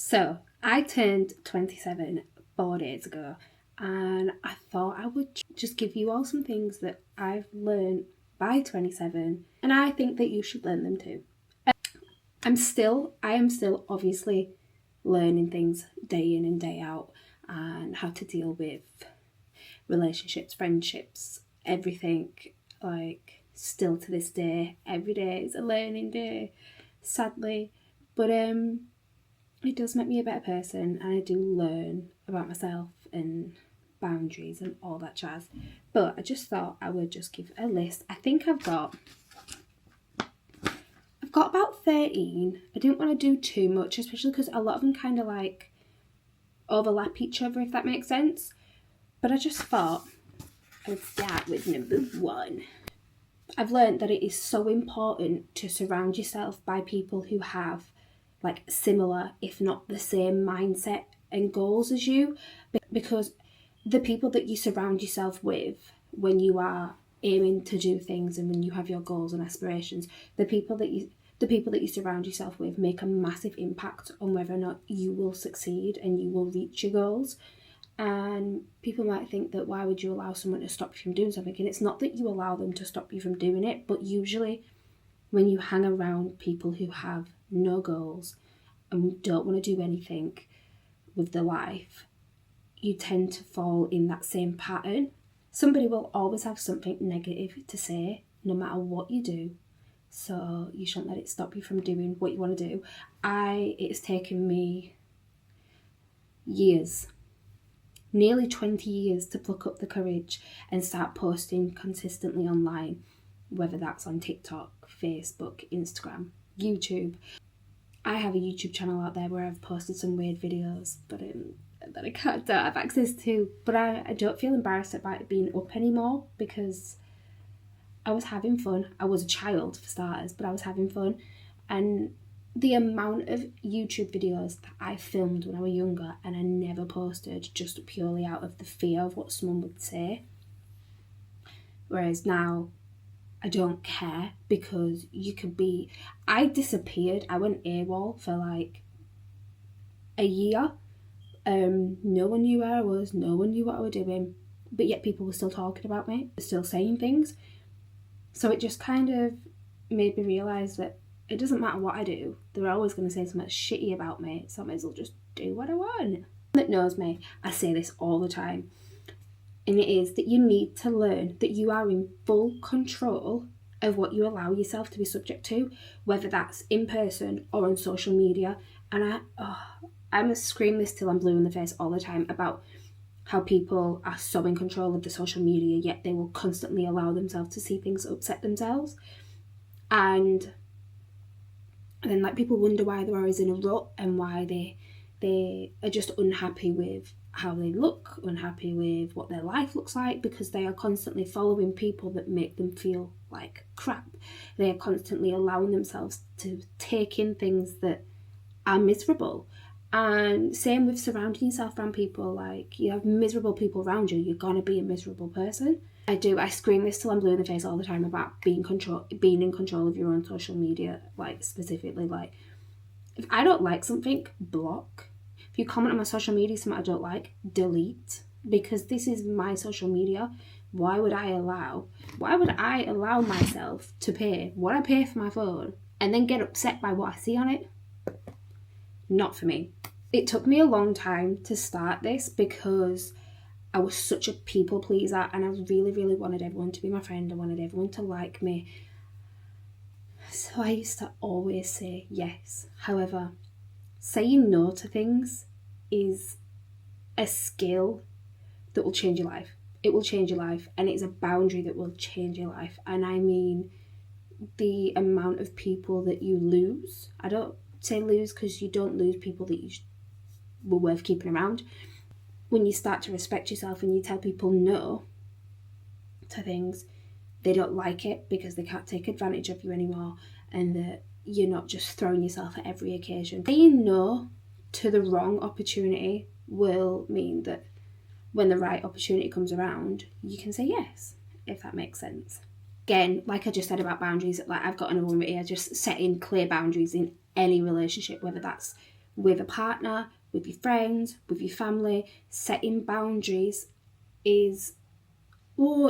So I turned 27 4 days ago, and I thought I would just give you all some things that I've learned by 27, and I think that you should learn them too. I am still obviously learning things day in and day out, and how to deal with relationships, friendships, everything. Like, still to this day, every day is a learning day, sadly. But it does make me a better person, and I do learn about myself and boundaries and all that jazz. But I just thought I would just give a list. I think I've got about 13. I didn't want to do too much, especially because a lot of them kind of like overlap each other, if that makes sense. But I just thought I would start with number 1. I've learned that it is so important to surround yourself by people who have like similar, if not the same mindset and goals as you, because the people that you surround yourself with when you are aiming to do things and when you have your goals and aspirations, the people that you surround yourself with make a massive impact on whether or not you will succeed and you will reach your goals. And people might think that why would you allow someone to stop you from doing something? And it's not that you allow them to stop you from doing it, but usually when you hang around people who have no goals and don't want to do anything with their life, you tend to fall in that same pattern. Somebody will always have something negative to say, no matter what you do. So you shouldn't let it stop you from doing what you want to do. It's taken me years, nearly 20 years, to pluck up the courage and start posting consistently online, whether that's on TikTok, Facebook, Instagram, YouTube. I have a YouTube channel out there where I've posted some weird videos, but that I don't have access to. But I don't feel embarrassed about it being up anymore, because I was having fun. I was a child for starters, but I was having fun. And the amount of YouTube videos that I filmed when I was younger and I never posted, just purely out of the fear of what someone would say. Whereas now, I don't care, because I disappeared. I went AWOL for like a year. No one knew where I was, no one knew what I was doing, but yet people were still talking about me, still saying things. So it just kind of made me realise that it doesn't matter what I do, they're always going to say something shitty about me, so I might as well just do what I want. That knows me, I say this all the time, and it is that you need to learn that you are in full control of what you allow yourself to be subject to, whether that's in person or on social media. And I'm going to scream this till I'm blue in the face all the time about how people are so in control of the social media, yet they will constantly allow themselves to see things upset themselves. And then like people wonder why they're always in a rut and why they are just unhappy with how they look, unhappy with what their life looks like, because they are constantly following people that make them feel like crap. They are constantly allowing themselves to take in things that are miserable. And same with surrounding yourself around people. Like, you have miserable people around you, you're gonna be a miserable person. I scream this till I'm blue in the face all the time about being in control of your own social media. Like, specifically, like, if I don't like something, block. If you comment on my social media something I don't like, delete. Because this is my social media. Why would I allow myself to pay what I pay for my phone and then get upset by what I see on it? Not for me. It took me a long time to start this, because I was such a people pleaser, and I really, really wanted everyone to be my friend. I wanted everyone to like me. So I used to always say yes. However, saying no to things is a skill that will change your life. It will change your life, and it's a boundary that will change your life. And I mean, the amount of people that you lose. I don't say lose because you don't lose people that you were worth keeping around. When you start to respect yourself and you tell people no to things, they don't like it because they can't take advantage of you anymore, and that you're not just throwing yourself at every occasion. Saying no to the wrong opportunity will mean that when the right opportunity comes around, you can say yes, if that makes sense. Again, like I just said about boundaries, like I've got another one right here, just setting clear boundaries in any relationship, whether that's with a partner, with your friends, with your family. Setting boundaries is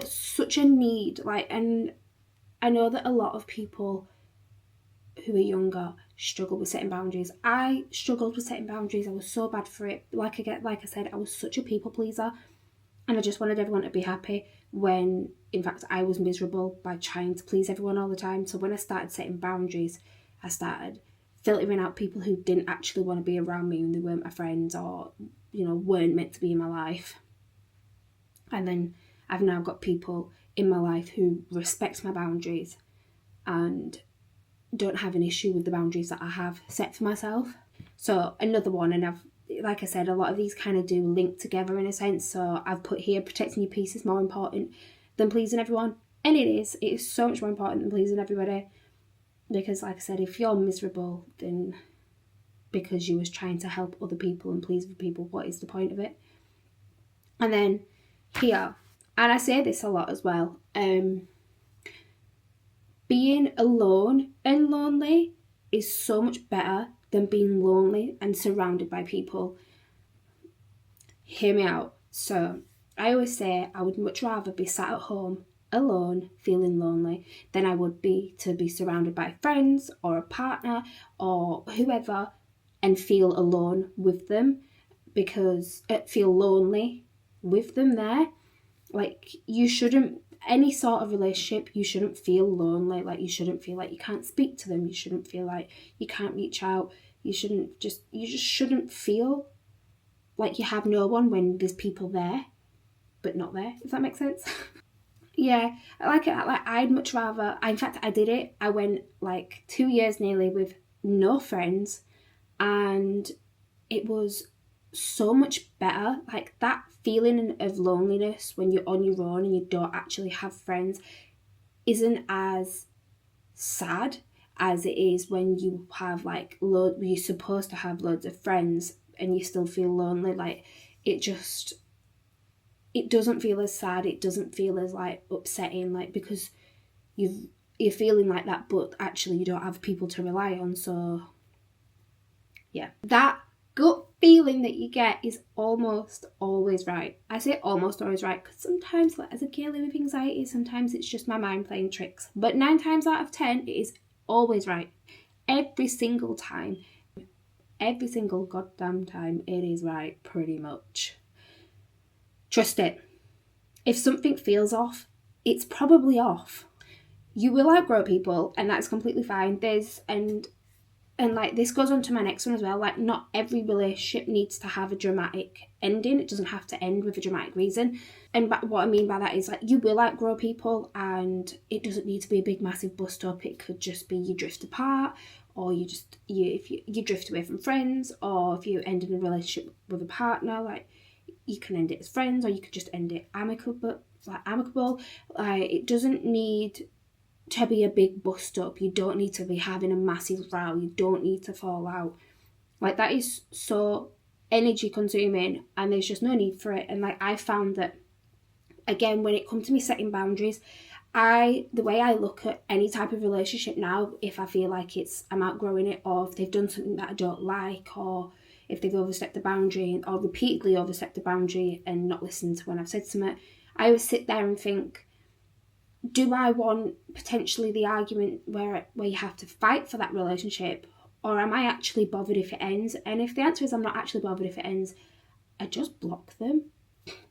such a need. And I know that a lot of people who are younger struggle with setting boundaries. I struggled with setting boundaries. I was so bad for it. Like I said, I was such a people pleaser, and I just wanted everyone to be happy when in fact I was miserable by trying to please everyone all the time. So when I started setting boundaries, I started filtering out people who didn't actually want to be around me and they weren't my friends, or weren't meant to be in my life. And then I've now got people in my life who respect my boundaries and don't have an issue with the boundaries that I have set for myself. So another one, and like I said, a lot of these kind of do link together in a sense. So I've put here, protecting your peace is more important than pleasing everyone. And it is so much more important than pleasing everybody. Because like I said, if you're miserable, then because you was trying to help other people and please other people, what is the point of it? And then here, and I say this a lot as well, being alone and lonely is so much better than being lonely and surrounded by people. Hear me out. So I always say I would much rather be sat at home alone feeling lonely than I would be to be surrounded by friends or a partner or whoever and feel alone with them, because feel lonely with them there. Like, you shouldn't, any sort of relationship, you shouldn't feel lonely. Like, you shouldn't feel like you can't speak to them. You shouldn't feel like you can't reach out. You just shouldn't feel like you have no one when there's people there, but not there, if that makes sense. Yeah, I'd much rather, in fact, I did it. I went like 2 years nearly with no friends, and it was so much better. Like, that feeling of loneliness when you're on your own and you don't actually have friends isn't as sad as it is when you have like you're supposed to have loads of friends and you still feel lonely. Like, it doesn't feel as sad. It doesn't feel as like upsetting, like, because you're feeling like that, but actually you don't have people to rely on. So yeah, that gut feeling that you get is almost always right. I say almost always right because sometimes, like, as a girlie with anxiety, sometimes it's just my mind playing tricks. But 9 times out of 10, it is always right. Every single time. Every single goddamn time, it is right, pretty much. Trust it. If something feels off, it's probably off. You will outgrow people, and that's completely fine. And like, this goes on to my next one as well. Like, not every relationship needs to have a dramatic ending. It doesn't have to end with a dramatic reason. And what I mean by that is, like, you will outgrow people, and it doesn't need to be a big massive bust up. It could just be you drift apart, or you drift away from friends, or if you end in a relationship with a partner, like, you can end it as friends, or you could just end it amicable. Like, it doesn't need to be a big bust up. You don't need to be having a massive row. You don't need to fall out. Like, that is so energy consuming, and there's just no need for it. And like, I found that, again, when it comes to me setting boundaries, the way I look at any type of relationship now, if I feel like I'm outgrowing it, or if they've done something that I don't like, or if they've overstepped the boundary, or repeatedly overstepped the boundary and not listened to when I've said something, I always sit there and think, do I want potentially the argument where you have to fight for that relationship, or am I actually bothered if it ends? And if the answer is I'm not actually bothered if it ends, I just block them,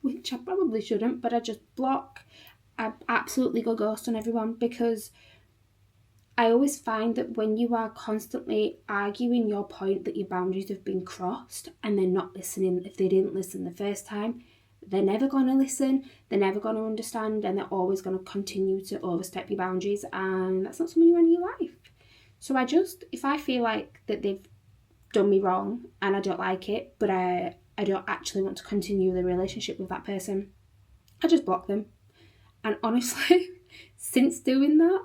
which I probably shouldn't, but I just block. I absolutely go ghost on everyone, because I always find that when you are constantly arguing your point that your boundaries have been crossed and they're not listening, if they didn't listen the first time, they're never going to listen, they're never going to understand, and they're always going to continue to overstep your boundaries, and that's not something you want in your life. So if I feel like that they've done me wrong and I don't like it, but I don't actually want to continue the relationship with that person, I just block them. And honestly, since doing that,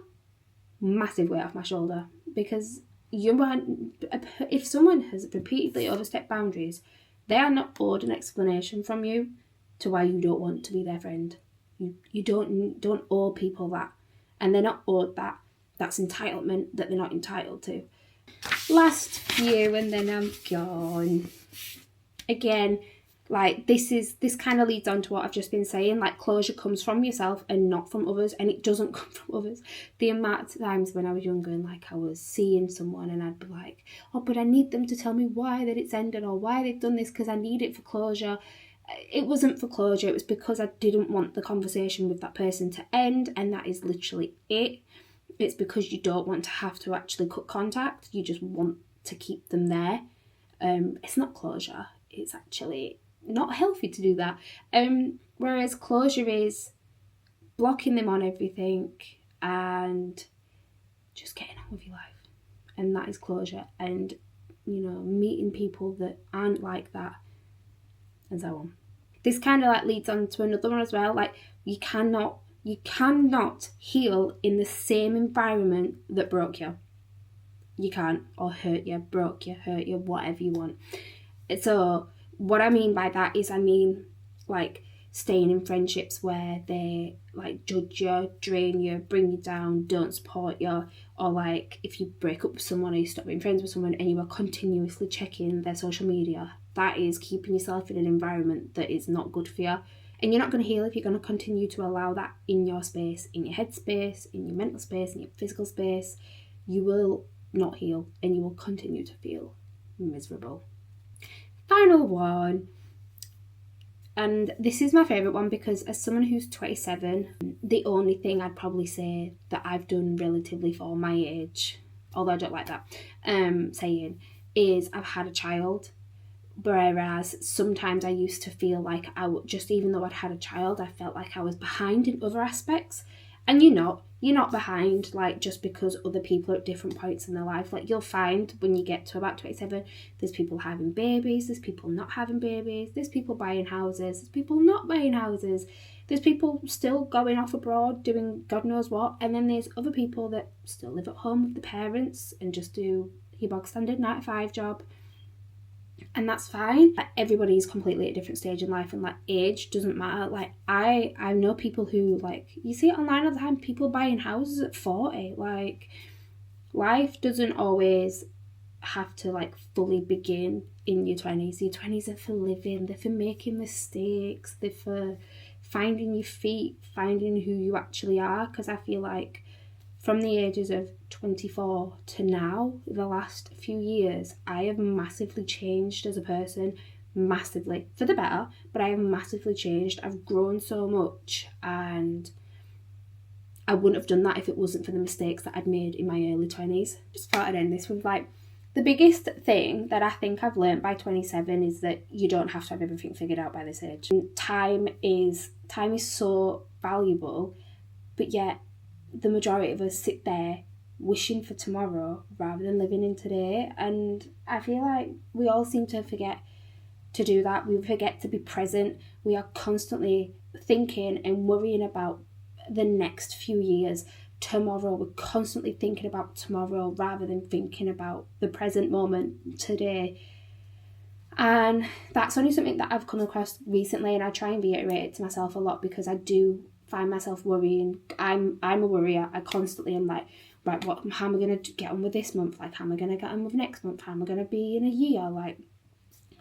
massive weight off my shoulder, because if someone has repeatedly overstepped boundaries, they are not owed an explanation from you to why you don't want to be their friend. You don't owe people that, and they're not owed that. That's entitlement that they're not entitled to. Last few and then I'm gone. Again, like this kind of leads on to what I've just been saying. Like, closure comes from yourself and not from others, and it doesn't come from others. The amount of times when I was younger and like I was seeing someone and I'd be like, oh, but I need them to tell me why that it's ended or why they've done this because I need it for closure. It wasn't for closure, it was because I didn't want the conversation with that person to end, and that is literally it. It's because you don't want to have to actually cut contact, you just want to keep them there. It's not closure, it's actually not healthy to do that. Whereas closure is blocking them on everything and just getting on with your life, and that is closure. And meeting people that aren't like that, and so on. This kind of like leads on to another one as well. Like, you cannot heal in the same environment that broke you. You can't, or hurt you, broke you, hurt you, whatever you want. So what I mean by that is, I mean like staying in friendships where they like judge you, drain you, bring you down, don't support you, or like if you break up with someone or you stop being friends with someone and you are continuously checking their social media, that is keeping yourself in an environment that is not good for you. And you're not going to heal if you're going to continue to allow that in your space, in your head space, in your mental space, in your physical space. You will not heal and you will continue to feel miserable. Final one, and this is my favourite one because as someone who's 27, the only thing I'd probably say that I've done relatively for my age, although I don't like that saying, is I've had a child. Whereas sometimes I used to feel like just even though I'd had a child, I felt like I was behind in other aspects. And you're not behind, like, just because other people are at different points in their life. Like, you'll find when you get to about 27, there's people having babies, there's people not having babies, there's people buying houses, there's people not buying houses, there's people still going off abroad doing God knows what, and then there's other people that still live at home with the parents and just do your bog standard 9-to-5 job. And that's fine. Like, everybody's completely at a different stage in life, and like age doesn't matter. Like, I know people who, like, you see it online all the time, people buying houses at 40. Like, life doesn't always have to like fully begin in your 20s. Your 20s are for living, they're for making mistakes, they're for finding your feet, finding who you actually are. Because I feel like from the ages of 24 to now, the last few years, I have massively changed as a person. Massively. For the better, but I have massively changed. I've grown so much, and I wouldn't have done that if it wasn't for the mistakes that I'd made in my early 20s. Just thought I'd end this with, like, the biggest thing that I think I've learned by 27 is that you don't have to have everything figured out by this age. Time is so valuable, but yet the majority of us sit there wishing for tomorrow rather than living in today. And I feel like we all seem to forget to do that. We forget to be present. We are constantly thinking and worrying about the next few years. Tomorrow, we're constantly thinking about tomorrow rather than thinking about the present moment today. And that's only something that I've come across recently, and I try and reiterate it to myself a lot because I do find myself worrying. I'm a worrier. I constantly am like, right, how am I going to get on with this month? Like, how am I going to get on with next month? How am I going to be in a year? Like,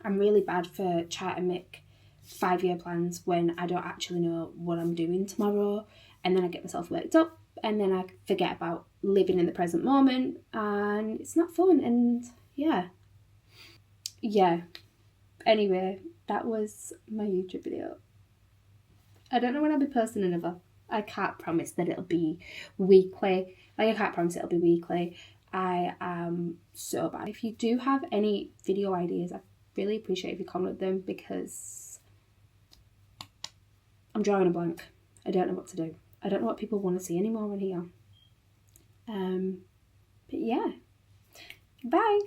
I'm really bad for trying to make 5-year plans when I don't actually know what I'm doing tomorrow. And then I get myself worked up, and then I forget about living in the present moment, and it's not fun. And yeah. Anyway, that was my YouTube video. I don't know when I'll be posting another. I can't promise that it'll be weekly. I am so bad. If you do have any video ideas, I really appreciate if you comment them because I'm drawing a blank. I don't know what to do. I don't know what people want to see anymore on here. But yeah. Bye.